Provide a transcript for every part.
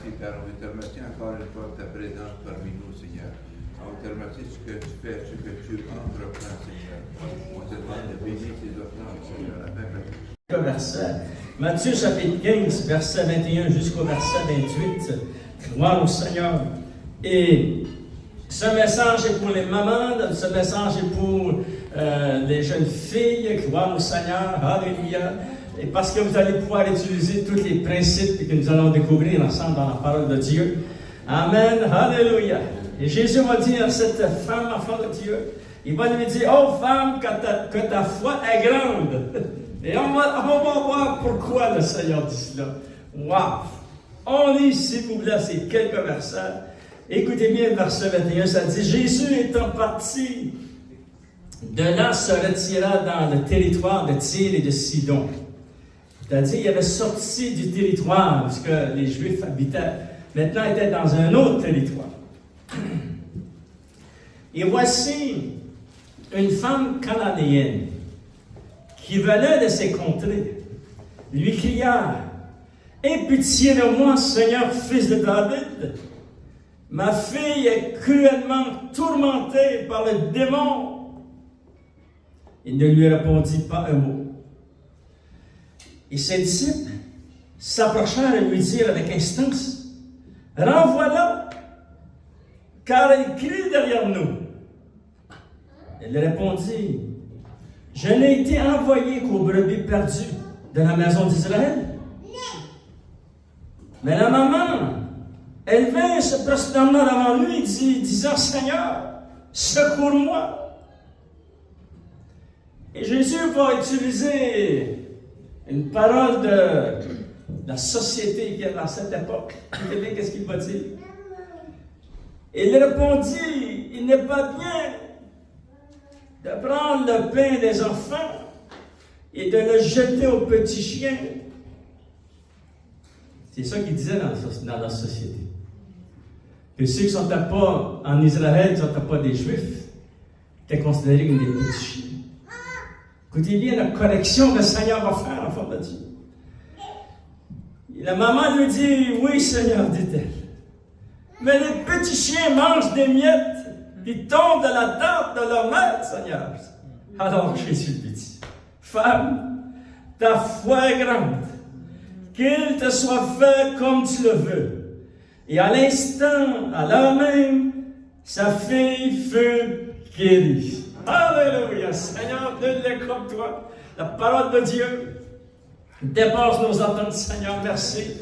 remercie, Père. On veut te remercier encore une fois de ta présence parmi nous, Seigneur. On veut te remercier ce que tu fais, ce que tu entreprends, Seigneur. On te demande de bénir tes offrandes, Seigneur. Verset. Matthieu chapitre 15, verset 21 jusqu'au verset 28. Gloire au Seigneur. Et ce message est pour les mamans, ce message est pour les jeunes filles. Gloire au Seigneur. Alléluia. Et parce que vous allez pouvoir utiliser tous les principes que nous allons découvrir ensemble dans la parole de Dieu. Amen. Alléluia. Et Jésus va dire à cette femme, enfant de Dieu, il va lui dire, oh femme, que ta foi est grande. Et on va voir pourquoi le Seigneur dit cela. Wow! On lit, s'il vous plaît, ces quelques versets. Écoutez bien le verset 21, ça dit, Jésus étant parti de là se retira dans le territoire de Tyr et de Sidon. C'est-à-dire, il avait sorti du territoire, puisque les Juifs habitaient, maintenant étaient dans un autre territoire. Et voici une femme cananéenne qui venait de ces contrées, lui cria, « Aie pitié de moi, Seigneur, fils de David. Ma fille est cruellement tourmentée par le démon. » Il ne lui répondit pas un mot. Et ses disciples s'approchèrent et lui dirent avec instance, « Renvoie-la, car elle crie derrière nous. » Elle répondit, « Je n'ai été envoyé qu'aux brebis perdues de la maison d'Israël. » Mais la maman, elle vint se prosternant devant lui, disant, « Seigneur, secours-moi. » Et Jésus va utiliser une parole de la société qui est dans cette époque. Vous savez qu'est-ce qu'il va dire? Il répondit, « Il n'est pas bien de prendre le pain des enfants et de le jeter aux petits chiens. » C'est ça qu'il disait dans la société. Que ceux qui ne sont pas en Israël, qui ne sont pas des Juifs, étaient considérés comme des petits chiens. Écoutez bien la correction que le Seigneur va faire en forme de Dieu. Et la maman lui dit, « Oui, Seigneur, dit-elle. Mais les petits chiens mangent des miettes qui tombent de la table de leur maître, Seigneur. » Alors Jésus lui dit, « Femme, ta foi est grande. Qu'il te soit fait comme tu le veux. » Et à l'instant, à l'heure même, sa fille fut guérie. Alléluia! Seigneur, nul n'est comme toi. La parole de Dieu dépasse nos attentes, Seigneur. Merci.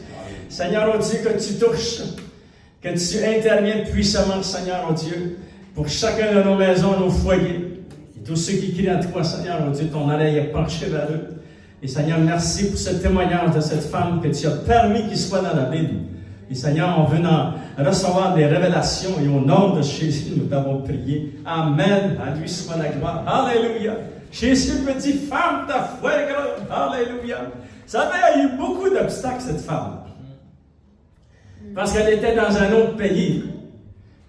Seigneur, oh Dieu, que tu touches, que tu interviennes puissamment, Seigneur, oh Dieu, pour chacun de nos maisons, nos foyers. Et tous ceux qui crient à toi, Seigneur, oh Dieu, ton oreille est penchée vers eux. Et Seigneur, merci pour ce témoignage de cette femme que tu as permis qu'il soit dans la Bible. Et Seigneur, en venant recevoir des révélations et au nom de Jésus, nous t'avons prié. Amen. À lui soit la gloire. Alléluia. Jésus me dit, femme, ta foi est grande. Alléluia. Vous savez, il y a eu beaucoup d'obstacles, cette femme. Parce qu'elle était dans un autre pays.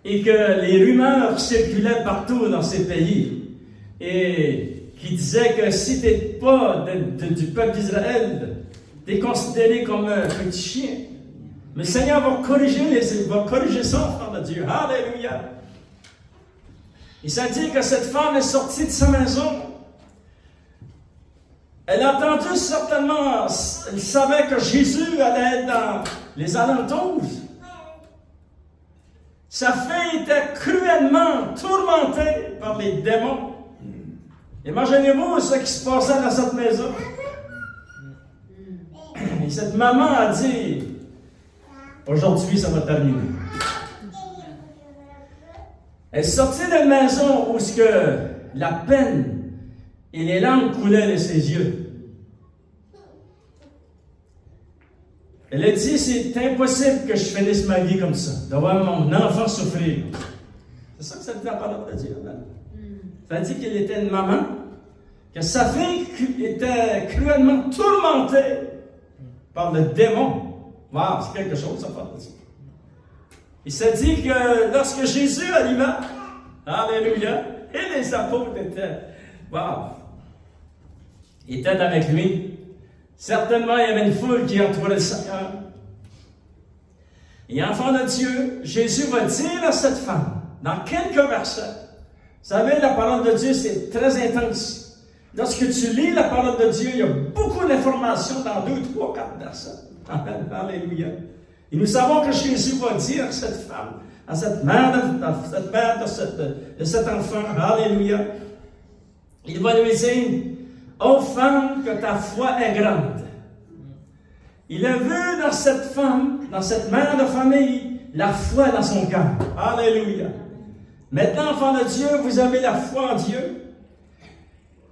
Et que les rumeurs circulaient partout dans ces pays. Et qui disaient que si tu n'es pas du peuple d'Israël, tu es considéré comme un petit chien. Mais le Seigneur va corriger ça, enfant de Dieu. Alléluia. Il s'est dit que cette femme est sortie de sa maison. Elle a entendu certainement, elle savait que Jésus allait être dans les alentours. Sa fille était cruellement tourmentée par les démons. Imaginez-vous ce qui se passait dans cette maison. Et cette maman a dit, aujourd'hui, ça va terminer. Elle est sortie d'une maison où la peine et les larmes coulaient de ses yeux. Elle a dit, c'est impossible que je finisse ma vie comme ça, d'avoir mon enfant souffrir. C'est ça que ça dit la parole de Dieu. Ça dit qu'elle était une maman, que sa fille était cruellement tourmentée par le démon. Wow, c'est quelque chose, ça parle de Dieu. Il s'est dit que lorsque Jésus arriva, alléluia, et les apôtres étaient avec lui. Certainement, il y avait une foule qui entourait le Seigneur. Et enfant de Dieu, Jésus va dire à cette femme, dans quelques versets, vous savez, la parole de Dieu, c'est très intense. Lorsque tu lis la parole de Dieu, il y a beaucoup d'informations dans 2, 3, 4 versets. Amen. Alléluia. Et nous savons que Jésus va dire à cette femme, à cette mère de cet enfant, Alléluia, il va lui dire, ô femme, que ta foi est grande. Il a vu dans cette femme, dans cette mère de famille, la foi dans son cœur. Alléluia. Maintenant, enfants de Dieu, vous avez la foi en Dieu.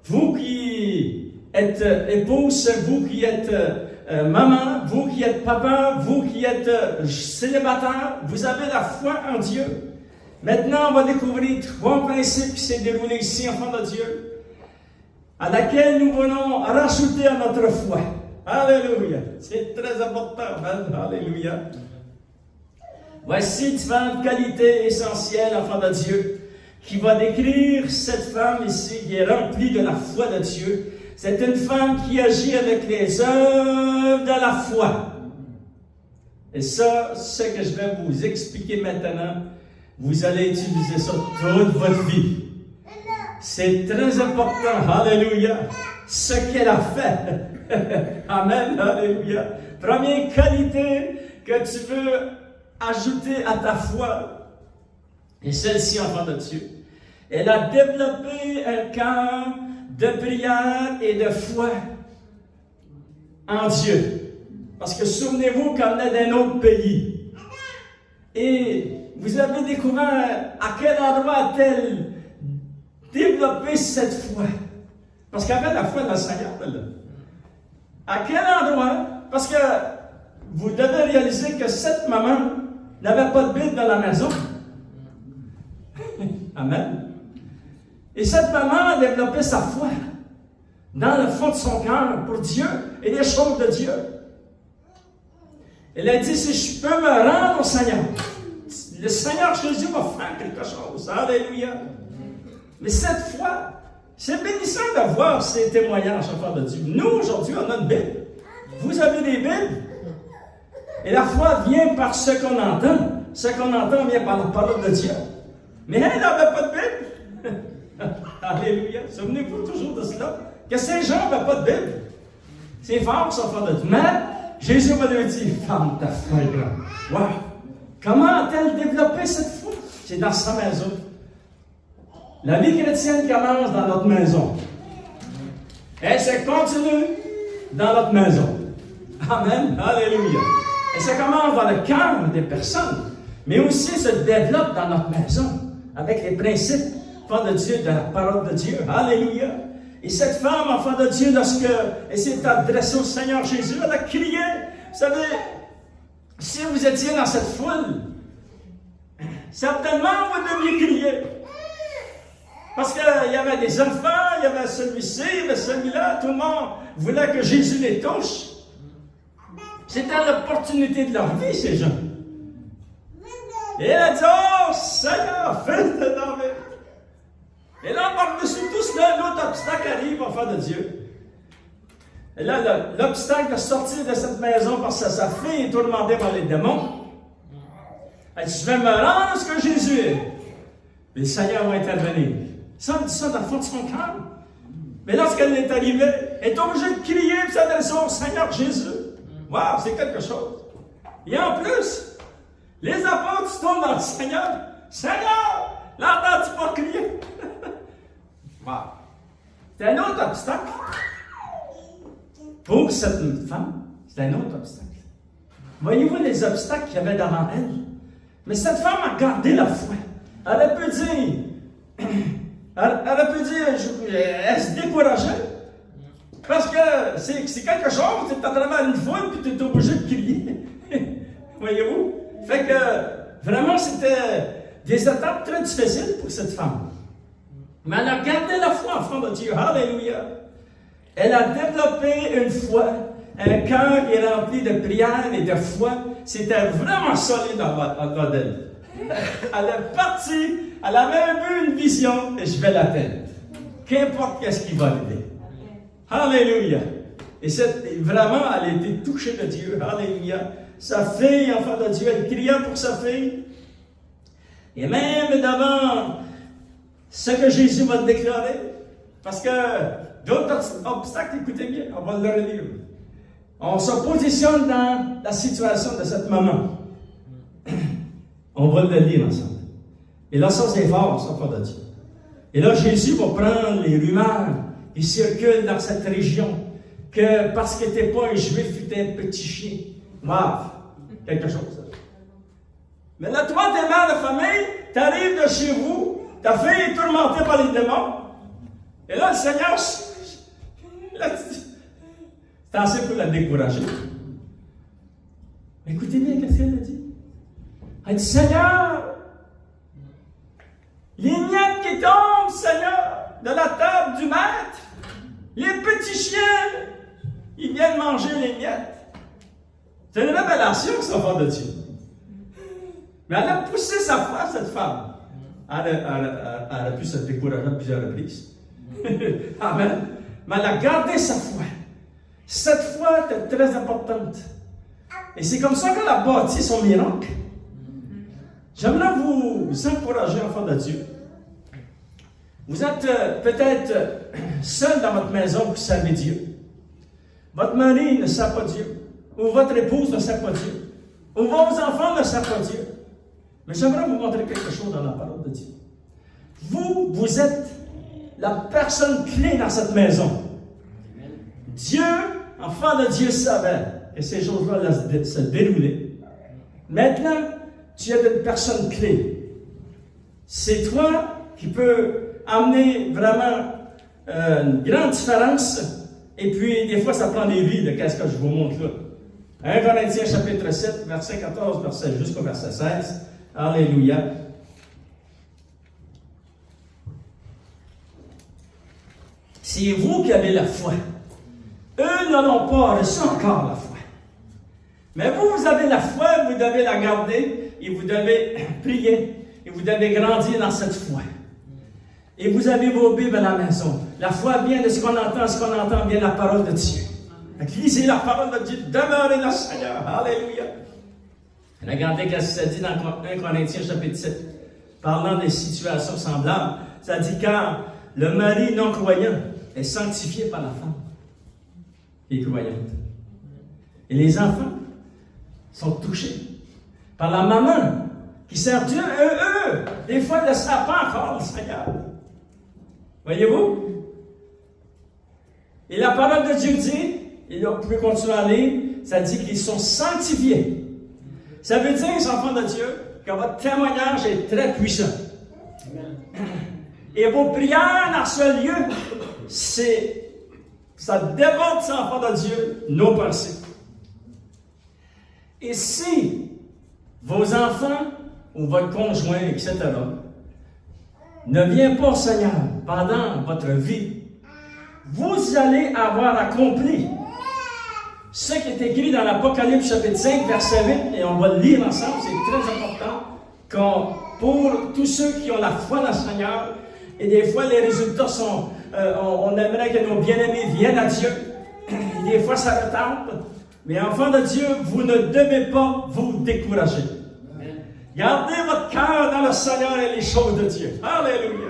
Vous qui êtes épouse, vous qui êtes maman, vous qui êtes papa, vous qui êtes célibataire, vous avez la foi en Dieu. Maintenant, on va découvrir 3 principes qui s'est déroulés ici, enfants de Dieu, à laquelle nous voulons rajouter à notre foi. Alléluia. C'est très important. Alléluia. Voici différentes qualités essentielles, enfants de Dieu, qui va décrire cette femme ici qui est remplie de la foi de Dieu. C'est une femme qui agit avec les œuvres de la foi. Et ça, ce que je vais vous expliquer maintenant, vous allez utiliser ça toute votre vie. C'est très important, alléluia, ce qu'elle a fait. Amen, alléluia. Première qualité que tu veux ajouter à ta foi, et celle-ci, enfant de Dieu, elle a développé un cœur de prière et de foi en Dieu. Parce que souvenez-vous qu'on est d'un autre pays. Et vous avez découvert à quel endroit a-t-elle développé cette foi. Parce qu'elle avait la foi dans le Seigneur. À quel endroit? Parce que vous devez réaliser que cette maman n'avait pas de Bible dans la maison. Amen. Et cette maman a développé sa foi dans le fond de son cœur pour Dieu et les choses de Dieu. Elle a dit, si je peux me rendre au Seigneur, le Seigneur Jésus va faire quelque chose. Alléluia. Mais cette foi, c'est bénissant de voir ces témoignages enfants de Dieu. Nous, aujourd'hui, on a une Bible. Vous avez des Bibles. Et la foi vient par ce qu'on entend. Ce qu'on entend vient par la parole de Dieu. Mais elle n'avait pas de Bible. Alléluia. Souvenez-vous toujours de cela. Que ces gens n'avaient pas de Bible. C'est fort, ça, enfants de Dieu. Mais Jésus va lui dire, femme, ta foi est grande. Wow. Comment a-t-elle développé cette foi? C'est dans sa maison. La vie chrétienne commence dans notre maison. Elle se continue dans notre maison. Amen. Alléluia. Elle se commence dans le cœur des personnes, mais aussi se développe dans notre maison, avec les principes, enfants de Dieu, de la parole de Dieu. Alléluia. Et cette femme, enfant de Dieu, lorsqu'elle s'est adressée au Seigneur Jésus, elle a crié. Vous savez, si vous étiez dans cette foule, certainement vous deviez crier. Parce qu'il y avait des enfants, il y avait celui-ci, il y avait celui-là, tout le monde voulait que Jésus les touche. C'était l'opportunité de leur vie, ces gens. Et elle a dit, oh Seigneur, fils de David. Et là, par-dessus tout cela, l'autre obstacle arrive, enfant de Dieu. Et là, l'obstacle de sortir de cette maison parce que sa fille est tourmentée par les démons. Elle dit, je vais me rendre à ce que Jésus est. Et le Seigneur va intervenir. Ça, elle dit ça dans le fond de son cœur. Mais lorsqu'elle est arrivée, elle est obligée de crier et s'adresser au Seigneur Jésus. Wow, c'est quelque chose. Et en plus, les apôtres se tournent dans le Seigneur. Seigneur, l'entends-tu pas crier? Wow. C'est un autre obstacle. Pour cette femme, c'est un autre obstacle. Voyez-vous les obstacles qu'il y avait devant elle? Mais cette femme a gardé la foi. Elle aurait pu dire, elle se décourageait. Parce que c'est quelque chose, tu es à travers une foule et tu es obligé de crier. Voyez-vous? Fait que vraiment, c'était des étapes très difficiles pour cette femme. Mais elle a gardé la foi, enfant de Dieu. Alléluia. Elle a développé une foi, un cœur qui est rempli de prière et de foi. C'était vraiment solide en bas d'elle. Elle est partie, elle avait vu une vision et je vais l'atteindre. Qu'importe qu'est-ce qui va arriver. Alléluia. Et vraiment, elle a été touchée de Dieu. Alléluia. sa fille, enfant de Dieu, elle cria pour sa fille. Et même devant ce que Jésus va déclarer, parce que d'autres obstacles, écoutez bien, on va le relire. On se positionne dans la situation de cette maman. On va le lire ensemble. Et là, ça c'est fort, ça, enfant de Dieu. Et là, Jésus va prendre les rumeurs qui circulent dans cette région, que parce que tu n'étais pas un juif, tu étais un petit chien. Wow! Quelque chose. Mais là, toi, t'es mère de famille, tu arrives de chez vous, ta fille est tourmentée par les démons. Et là, le Seigneur, là, c'est assez pour la décourager. Écoutez bien, qu'est-ce qu'elle a dit? Elle dit, Seigneur, les miettes qui tombent, Seigneur, de la table du maître, les petits chiens, ils viennent manger les miettes. C'est une révélation, ça, enfant de Dieu. Mais elle a poussé sa foi, cette femme. Elle a pu se décourager à plusieurs reprises. Amen. Mais elle a gardé sa foi. Cette foi était très importante. Et c'est comme ça qu'elle a bâti son miracle. J'aimerais vous encourager, enfants de Dieu. Vous êtes peut-être seul dans votre maison pour servir Dieu. Votre mari ne sert pas Dieu. Ou votre épouse ne sert pas Dieu. Ou vos enfants ne servent pas Dieu. Mais j'aimerais vous montrer quelque chose dans la parole de Dieu. Vous êtes la personne clé dans cette maison. Dieu, enfant de Dieu, savait que ces choses-là allaient se dérouler. Maintenant, tu es une personne clé. C'est toi qui peux amener vraiment une grande différence. Et puis, des fois, ça prend des vies de qu'est-ce que je vous montre là. 1 Corinthiens chapitre 7, verset 14, jusqu'au verset 16. Alléluia. C'est vous qui avez la foi. Eux n'en ont pas reçu encore la foi. Mais vous avez la foi, vous devez la garder et vous devez prier et vous devez grandir dans cette foi. Et vous avez vos Bibles à la maison. La foi vient de ce qu'on entend vient de la parole de Dieu. Lisez la parole de Dieu, demeurez dans le Seigneur. Alléluia. Regardez ce que ça dit dans 1 Corinthiens chapitre 7, parlant des situations semblables. Ça dit car le mari non-croyant est sanctifié par la femme qui est croyante. Et les enfants sont touchés par la maman qui sert Dieu. Eux, des fois, ils ne savent pas encore le Seigneur. Voyez-vous? Et la parole de Dieu dit, et là, vous pouvez continuer à lire, ça dit qu'ils sont sanctifiés. Ça veut dire, les enfants de Dieu, que votre témoignage est très puissant. Et vos prières dans ce lieu, ça déborde, les enfants de Dieu, nos pensées. Et si vos enfants ou votre conjoint, etc., ne vient pas au Seigneur pendant votre vie, vous allez avoir accompli ce qui est écrit dans l'Apocalypse chapitre 5, verset 8, et on va le lire ensemble, c'est très important, pour tous ceux qui ont la foi dans le Seigneur, et des fois les résultats sont, on aimerait que nos bien-aimés viennent à Dieu, et des fois ça retarde, mais enfants de Dieu, vous ne devez pas vous décourager. Gardez votre cœur dans le Seigneur et les choses de Dieu. Alléluia.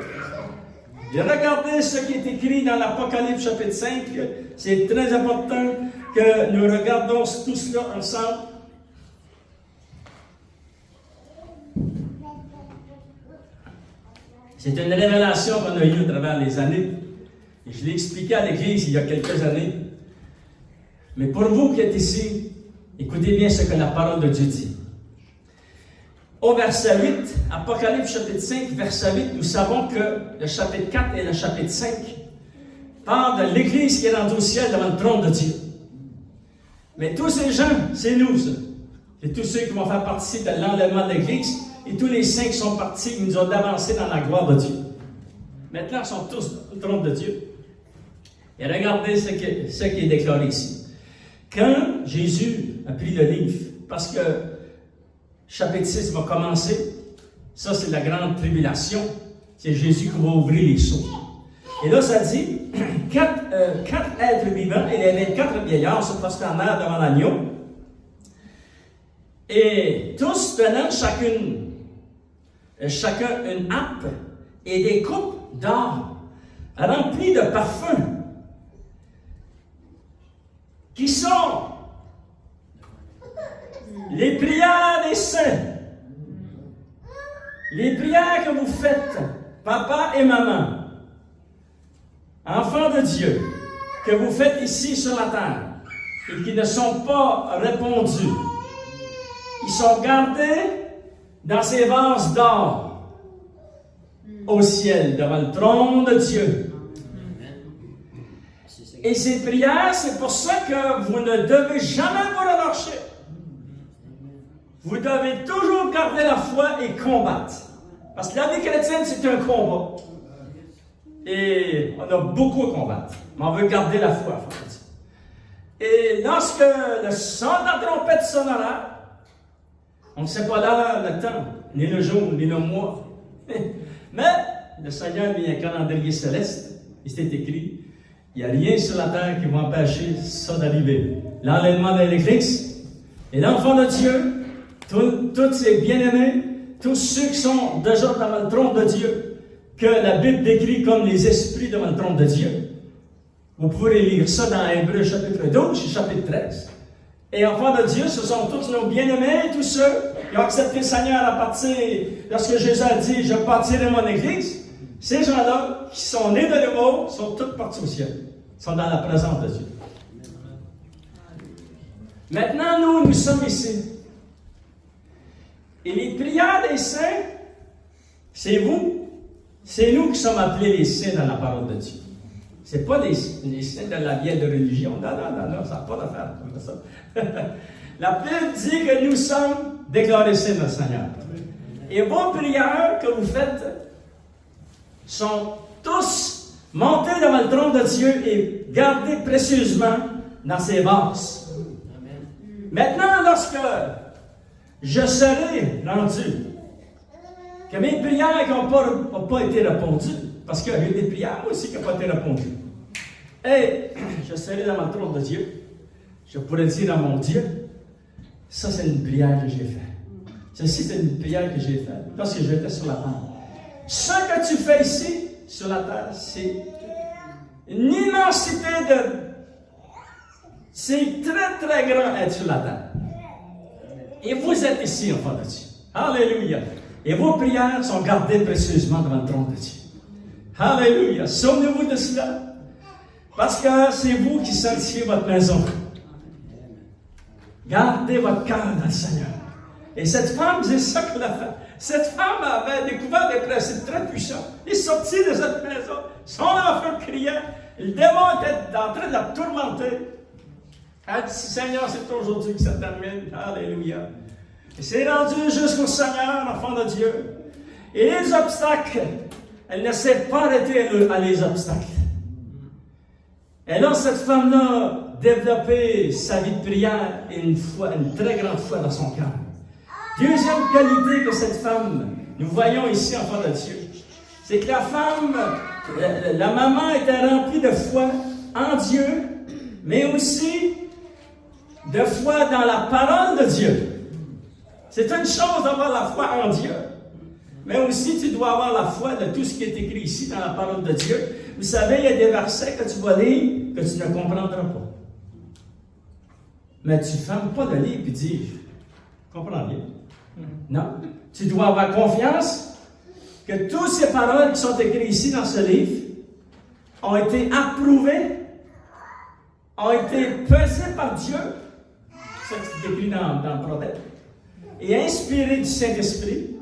Et regardez ce qui est écrit dans l'Apocalypse chapitre 5. C'est très important que nous regardons tout cela ensemble. C'est une révélation qu'on a eue à travers les années. Et je l'ai expliqué à l'Église il y a quelques années. Mais pour vous qui êtes ici, écoutez bien ce que la parole de Dieu dit. Au verset 8, Apocalypse chapitre 5, verset 8, nous savons que le chapitre 4 et le chapitre 5 parlent de l'Église qui est rendue au ciel devant le trône de Dieu. Mais tous ces gens, c'est nous, ça. C'est tous ceux qui vont faire partie de l'enlèvement de l'Église et tous les saints qui sont partis, qui nous ont avancé dans la gloire de Dieu. Maintenant, ils sont tous au trône de Dieu. Et regardez ce qui est déclaré ici. Quand Jésus a pris le livre, parce que chapitre 6 va commencer. Ça, c'est la grande tribulation. C'est Jésus qui va ouvrir les sceaux. Et là, ça dit, quatre êtres vivants et les 24 vieillards se prosternèrent devant l'agneau. Et tous tenant chacun une harpe et des coupes d'or remplies de parfums, qui sont les prières des saints. Les prières que vous faites, papa et maman, enfants de Dieu, que vous faites ici sur la terre, et qui ne sont pas répondues, ils sont gardés dans ces vases d'or au ciel, devant le trône de Dieu. Et ces prières, c'est pour ça que vous ne devez jamais vous relâcher. Vous devez toujours garder la foi et combattre. Parce que la vie chrétienne, c'est un combat. Et on a beaucoup à combattre. Mais on veut garder la foi. Et lorsque le son de la trompette sonnera, on ne sait pas l'heure, le temps, ni le jour, ni le mois. Mais le Seigneur a mis un calendrier céleste. Il s'est écrit, il n'y a rien sur la terre qui va empêcher ça d'arriver. L'enlèvement de l'Église et l'enfant de Dieu, tous ces bien-aimés, tous ceux qui sont déjà devant le trône de Dieu, que la Bible décrit comme les esprits devant le trône de Dieu. Vous pourrez lire ça dans Hébreux chapitre 12 et chapitre 13. Et enfants de Dieu, ce sont tous nos bien-aimés, tous ceux qui ont accepté le Seigneur à partir, lorsque Jésus a dit, je bâtirai mon Église. Ces gens-là, qui sont nés de nouveau, sont tous partis au ciel. Ils sont dans la présence de Dieu. Maintenant, nous sommes ici. Et les prières des saints, c'est vous, c'est nous qui sommes appelés les saints dans la parole de Dieu. Ce n'est pas les saints de la vieille religion. Non, ça n'a pas d'affaire comme ça. La Bible dit que nous sommes déclarés saints de Seigneur. Et vos prières que vous faites sont tous montés devant le trône de Dieu et gardés précieusement dans ces vases. Maintenant, lorsque je serai rendu, que mes prières n'ont pas été répondues, parce qu'il y a eu des prières moi aussi qui n'ont pas été répondues, et je serai devant le trône de Dieu, je pourrais dire à mon Dieu, ça c'est une prière que j'ai faite. Ceci c'est une prière que j'ai faite lorsque j'étais sur la terre. Ce que tu fais ici, sur la terre, c'est une immensité de... C'est très très grand être sur la terre. Et vous êtes ici, enfants de Dieu. Alléluia. Et vos prières sont gardées précieusement devant le trône de Dieu. Alléluia. Souvenez-vous de cela. Parce que c'est vous qui sanctifiez votre maison. Gardez votre cœur dans le Seigneur. Et cette femme, c'est ça qu'elle a fait. Cette femme avait découvert des principes très puissants. Elle est sortie de cette maison. Son enfant criait. Le démon était en train de la tourmenter. Elle dit, Seigneur, c'est aujourd'hui que ça termine. Alléluia. Et c'est rendu jusqu'au Seigneur, l'enfant de Dieu. Et les obstacles, elle ne s'est pas arrêtée à les obstacles. Et là, cette femme-là, développé sa vie de prière et une très grande foi dans son cœur. Deuxième qualité que cette femme, nous voyons ici, enfant de Dieu, c'est que la femme, la maman était remplie de foi en Dieu, mais aussi de foi dans la parole de Dieu. C'est une chose d'avoir la foi en Dieu, mais aussi tu dois avoir la foi de tout ce qui est écrit ici dans la parole de Dieu. Vous savez, il y a des versets que tu vas lire que tu ne comprendras pas. Mais tu ne fermes pas le livre et dis, je comprends bien. Non. Tu dois avoir confiance que toutes ces paroles qui sont écrites ici dans ce livre ont été approuvées, ont été pesées par Dieu, c'est ça qui est écrit dans le Proverbe, et inspirées du Saint-Esprit.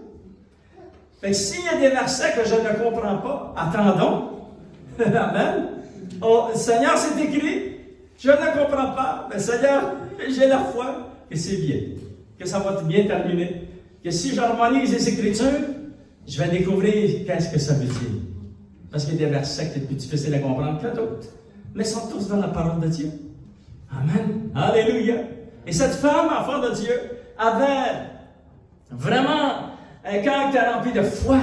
Fait que s'il y a des versets que je ne comprends pas, attendons. Amen. Oh, Seigneur, c'est écrit, je ne comprends pas, mais Seigneur, j'ai la foi que c'est bien, que ça va bien terminer, que si j'harmonise les Écritures, je vais découvrir qu'est-ce que ça veut dire. Parce qu'il y a des versets qui sont plus difficiles à comprendre que d'autres, mais ils sont tous dans la parole de Dieu. Amen. Alléluia. Et cette femme, enfant de Dieu, avait vraiment un cœur qui était rempli de foi,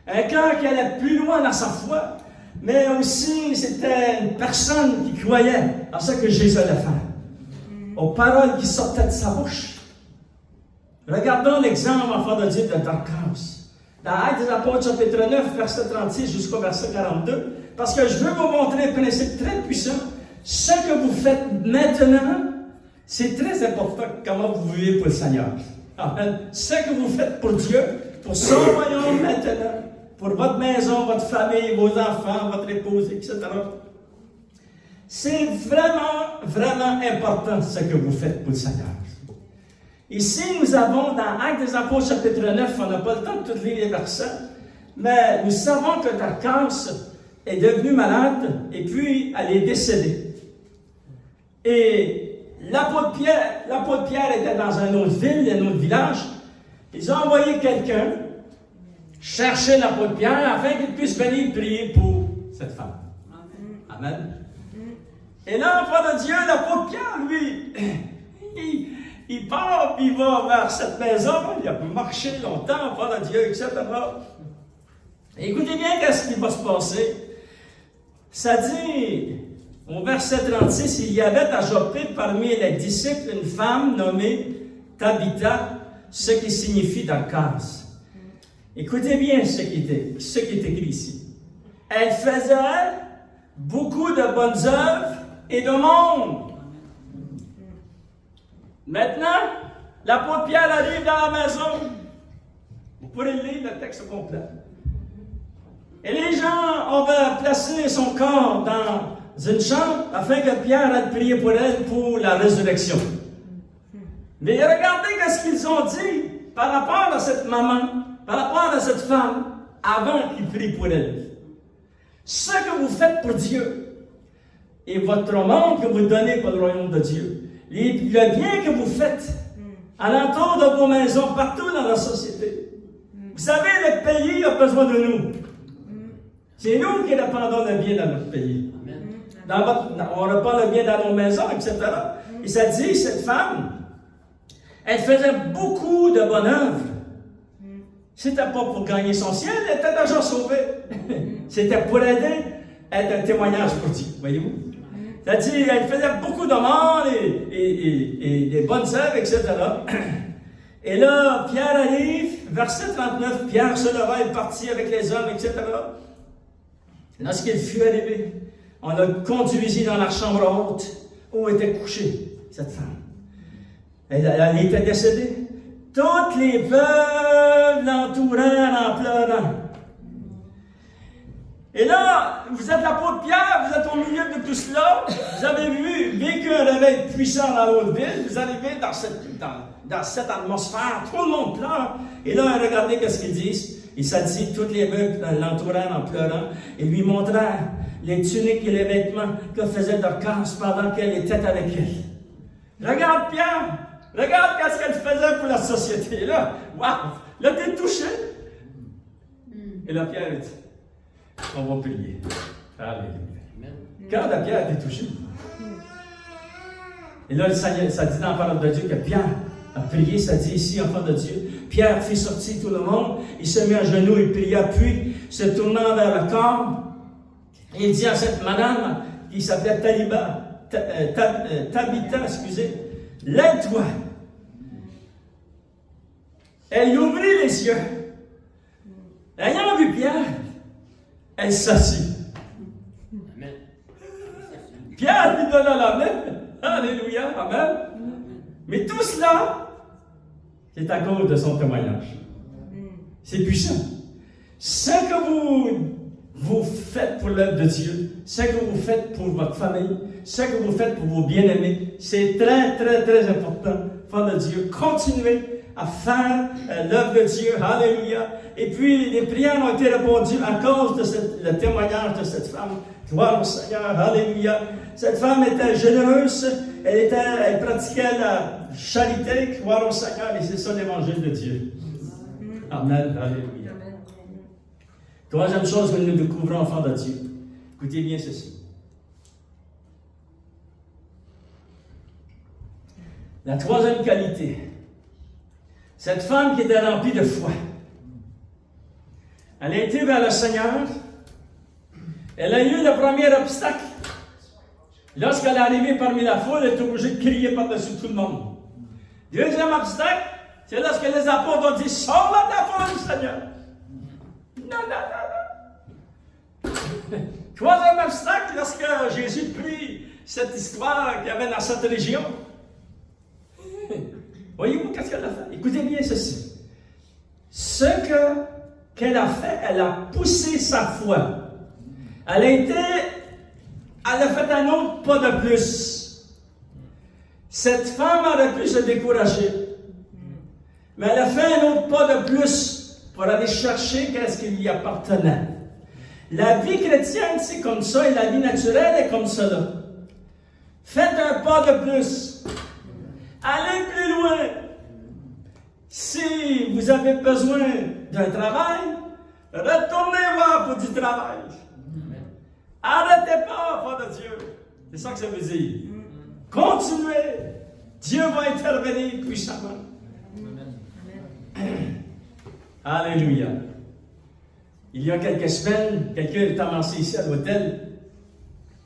un cœur qui allait plus loin dans sa foi, mais aussi c'était une personne qui croyait à ce que Jésus allait faire, aux paroles qui sortaient de sa bouche. Regardons l'exemple, enfant de Dieu, de Dorcas. Dans Actes des Apôtres, chapitre 9, verset 36 jusqu'au verset 42, parce que je veux vous montrer un principe très puissant. Ce que vous faites maintenant, c'est très important comment vous vivez pour le Seigneur. Amen. Ce que vous faites pour Dieu, pour son royaume maintenant, pour votre maison, votre famille, vos enfants, votre épouse, etc. C'est vraiment, vraiment important ce que vous faites pour le Seigneur. Ici, nous avons dans Actes des Apôtres, chapitre 9, on n'a pas le temps de tout lire les versets, mais nous savons que Dorcas est devenue malade et puis elle est décédée. Et l'apôtre Pierre était dans une autre ville, un autre village. Ils ont envoyé quelqu'un chercher l'apôtre Pierre afin qu'il puisse venir prier pour cette femme. Amen. Et là, enfant de Dieu, l'apôtre Pierre, lui, il part, puis il va vers cette maison, il a marché longtemps, enfant de Dieu, etc. Et écoutez bien qu'est-ce qui va se passer. Ça dit, au verset 36, il y avait à Joppé parmi les disciples une femme nommée Tabitha, ce qui signifie Dorcas. Écoutez bien ce qui est écrit ici. Elle faisait beaucoup de bonnes œuvres et de monde. Maintenant, l'apôtre Pierre arrive dans la maison. Vous pourrez lire le texte complet. Et les gens ont placé son corps dans une chambre afin que Pierre aille prier pour elle pour la résurrection. Mais regardez ce qu'ils ont dit par rapport à cette maman, par rapport à cette femme, avant qu'ils prient pour elle. Ce que vous faites pour Dieu et votre monde que vous donnez pour le royaume de Dieu, le bien que vous faites alentour de vos maisons, partout dans la société. Vous savez, le pays a besoin de nous. C'est nous qui dépendons le bien dans notre pays. On répand le bien dans nos maisons, etc. Et ça dit, cette femme, elle faisait beaucoup de bonnes œuvres. C'était pas pour gagner son ciel, elle était déjà sauvée. C'était pour aider, être un témoignage pour Dieu, voyez-vous. Ça dit, elle faisait beaucoup de monde et des bonnes œuvres, etc. Et là, Pierre arrive, verset 39, Pierre se leva et partit avec les hommes, etc. Lorsqu'il fut arrivé, on l'a conduisit dans la chambre haute où était couchée cette femme. Elle était décédée. Toutes les veuves l'entourèrent en pleurant. Et là, vous êtes l'apôtre Pierre, vous êtes au milieu de tout cela, vous avez vécu un réveil puissant dans l'autre ville, vous arrivez dans cette atmosphère, tout le monde pleure. Et là, regardez qu'est-ce qu'ils disent. Il s'est dit, toutes les veuves l'entourèrent en pleurant et lui montrèrent les tuniques et les vêtements que faisait Dorcas pendant qu'elle était avec elle. Regarde Pierre, regarde qu'est-ce qu'elle faisait pour la société. Là, waouh, là t'es touché. Et là, Pierre dit, on va prier. Alléluia. Quand la Pierre a été touchée. Et là, ça dit dans la parole de Dieu que Pierre a prié, ça dit ici, enfant de Dieu. Pierre fit sortir tout le monde, il se mit à genoux, il pria, puis, se tournant vers le corps, il dit à cette madame, qui s'appelait Tabitha, lève-toi. Elle ouvrit les yeux. Ayant vu Pierre, elle s'assit. Pierre lui donna la main. Alléluia, amen. Mais tout cela, c'est à cause de son témoignage. C'est puissant. Ce que vous faites pour l'œuvre de Dieu, ce que vous faites pour votre famille, ce que vous faites pour vos bien-aimés, c'est très, très, très important. Enfants de Dieu, continuez à faire l'œuvre de Dieu. Alléluia. Et puis, les prières ont été répondues à cause de le témoignage de cette femme. Gloire au Seigneur. Alléluia. Cette femme était généreuse. Elle pratiquait la charité. Gloire au Seigneur. Et c'est ça l'évangile de Dieu. Amen. Alléluia. Troisième chose que nous découvrons, enfants de Dieu. Écoutez bien ceci. La troisième qualité. Cette femme qui était remplie de foi. Elle a été vers le Seigneur. Elle a eu le premier obstacle. Lorsqu'elle est arrivée parmi la foule, elle est obligée de crier par-dessus tout le monde. Deuxième obstacle, C'est lorsque les apôtres ont dit, sors là de la foule, Seigneur. Non, non, non, non. Troisième obstacle, lorsque Jésus prit cette histoire qu'il y avait dans cette région. Voyez-vous qu'est-ce qu'elle a fait? Écoutez bien ceci. Ce qu'elle a fait, elle a poussé sa foi. Elle a fait un autre pas de plus. Cette femme aurait pu se décourager. Mais elle a fait un autre pas de plus pour aller chercher qu'est-ce qui lui appartenait. La vie chrétienne, c'est comme ça, et la vie naturelle est comme cela. Faites un pas de plus. Allez plus loin. Si vous avez besoin d'un travail, retournez voir pour du travail. Arrêtez pas, enfant de Dieu. C'est ça que ça veut dire. Continuez. Dieu va intervenir puissamment. Alléluia. Il y a quelques semaines, quelqu'un est avancé ici à l'hôtel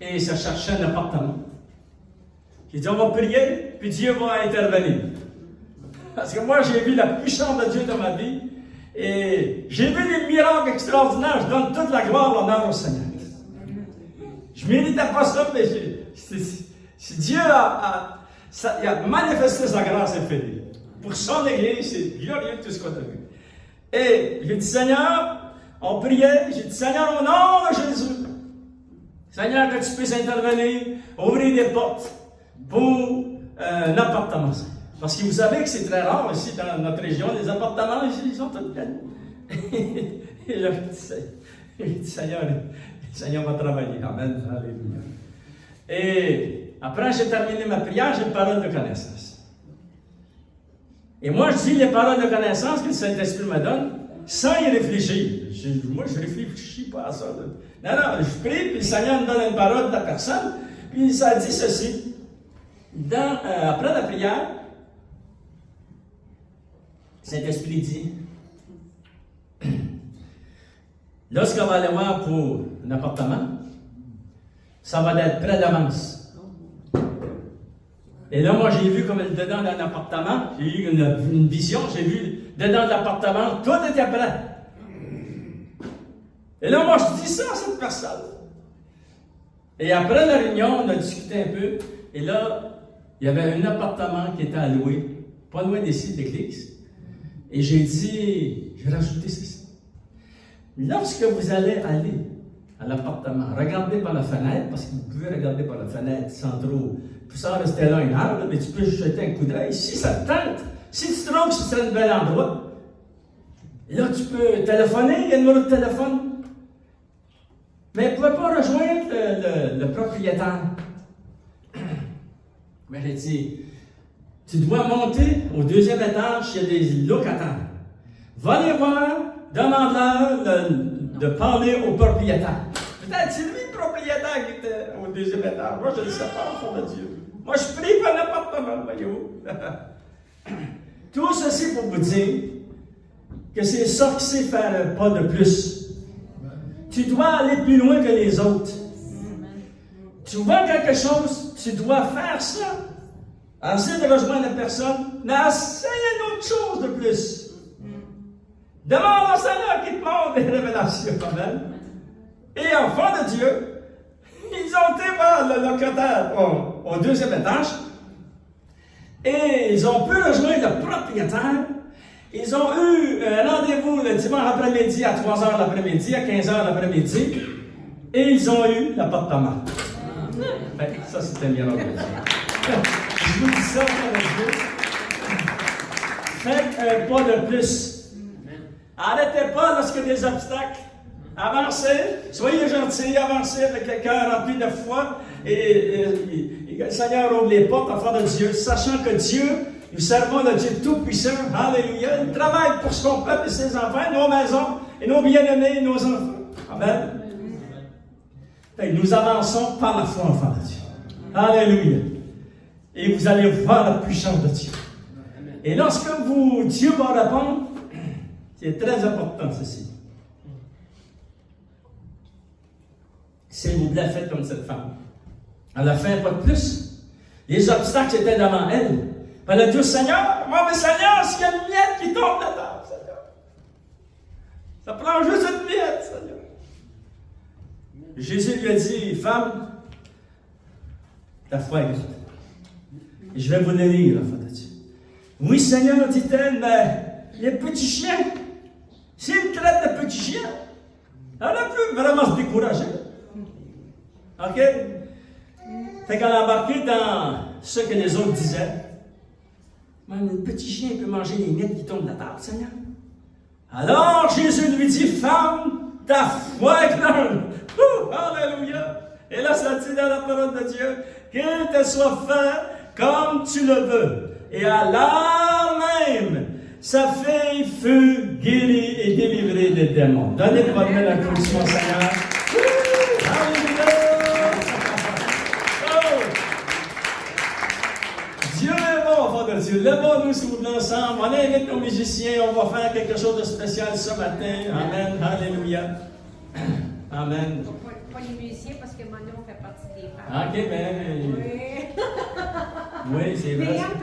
et ça cherchait un appartement. J'ai dit, on va prier, puis Dieu va intervenir. Parce que moi, j'ai vu la puissance de Dieu dans ma vie et j'ai vu des miracles extraordinaires. Je donne toute la gloire, l'honneur au Seigneur. Je ne méritais pas ça, mais Dieu a manifesté sa grâce infinie. Pour son Église, c'est glorieux tout ce qu'on a vu. Et j'ai dit, Seigneur, on priait, j'ai dit, Seigneur, au nom de Jésus, Seigneur, que tu puisses intervenir, ouvrir des portes pour un appartement. Parce que vous savez que c'est très rare ici dans notre région, les appartements, ils sont tous pleins. Et j'ai dit, Seigneur, le Seigneur va travailler. Amen. Alléluia. Et après, j'ai terminé ma prière, j'ai une parole de connaissance. Et moi, je dis les paroles de connaissance que le Saint-Esprit me donne sans y réfléchir. Moi, je ne réfléchis pas à ça. Non, non, je prie, puis le Seigneur me donne une parole de la personne, puis ça dit ceci. Après la prière, le Saint-Esprit dit, lorsqu'on va aller voir pour un appartement, ça va être près d'avance. Et là, moi, j'ai vu comme dedans d'un appartement, j'ai eu une vision, j'ai vu dedans de l'appartement, tout était prêt. Et là, moi, je dis ça à cette personne. Et après la réunion, on a discuté un peu, et là, il y avait un appartement qui était à louer, pas loin des sites d'église. Et j'ai dit, je vais rajouter ceci. Lorsque vous allez aller à l'appartement, regardez par la fenêtre, parce que vous pouvez regarder par la fenêtre sans trop, puis sans rester là une heure, mais tu peux jeter un coup d'œil. Si ça te tente, si tu trouves que c'est un bel endroit, là tu peux téléphoner, il y a un numéro de téléphone. Mais vous ne pouvez pas rejoindre le propriétaire. Mais j'ai dit, tu dois monter au deuxième étage, il y a des locataires. Va les voir, demande-leur de parler au propriétaire. Peut-être c'est lui le propriétaire qui était au deuxième étage. Moi, je ne le sais pas, au fond de Dieu. Moi, je prie pour un appartement, voyez-vous. Tout ceci pour vous dire que c'est ça que c'est faire un pas de plus. Tu dois aller plus loin que les autres. Tu vois quelque chose, tu dois faire ça. Essaye de rejoindre la personne, mais essaye une autre chose de plus. Demande au Seigneur qui te montre des révélations quand même. Et enfants de Dieu, ils ont été voir le locataire au deuxième étage. Et ils ont pu rejoindre le propriétaire. Ils ont eu un rendez-vous le dimanche après-midi à 3h l'après-midi, à 15h l'après-midi. Et ils ont eu l'appartement. Ça, c'était un miracle de Dieu. Je vous dis ça, frère Dieu. Faites un pas de plus. Arrêtez pas lorsqu'il y a des obstacles. Avancez, soyez gentils, avancez avec le cœur rempli de foi. Et le Seigneur ouvre les portes en faveur de Dieu, sachant que Dieu, nous servons le Dieu Tout-Puissant. Alléluia. Il travaille pour son peuple et ses enfants, nos maisons, et nos bien-aimés, et nos enfants. Amen. Et nous avançons par la foi en faveur de Dieu. Alléluia. Et vous allez voir la puissance de Dieu. Et lorsque Dieu va répondre, c'est très important ceci. S'il vous plaît, faites comme cette femme. Elle a fait un pas de plus. Les obstacles étaient devant elle, Elle a dit au Seigneur, moi, mais Seigneur, s'il y a une miette qui tombe là-dedans, Seigneur. Ça prend juste une miette, Seigneur. Jésus lui a dit, femme, ta foi est grande. Et je vais vous le lire, l'enfant de Dieu. Oui, Seigneur, dit-elle, mais les petits chiens, s'ils me traitent de petits chiens, elle a pu vraiment se décourager. OK? Fait qu'elle a embarqué dans ce que les autres disaient. Mais le petit chien peut manger les miettes qui tombent de la table, Seigneur. Alors Jésus lui dit, femme, ta foi est grande. Alléluia. Et là, ça dit dans la parole de Dieu, qu'il te soit fait comme tu le veux. Et à l'heure même, sa fille fut guérie et délivrée des démons. Donnez-moi l'applaudissement, Seigneur. Alléluia. Dieu est bon, enfant de Dieu. Lève-nous, s'il vous plaît, ensemble. On invite nos musiciens. On va faire quelque chose de spécial ce matin. Amen. Alléluia. Amen. Pas les musiciens, parce que Manon fait partie des femmes. OK, ben. Oui. Oui, c'est vrai.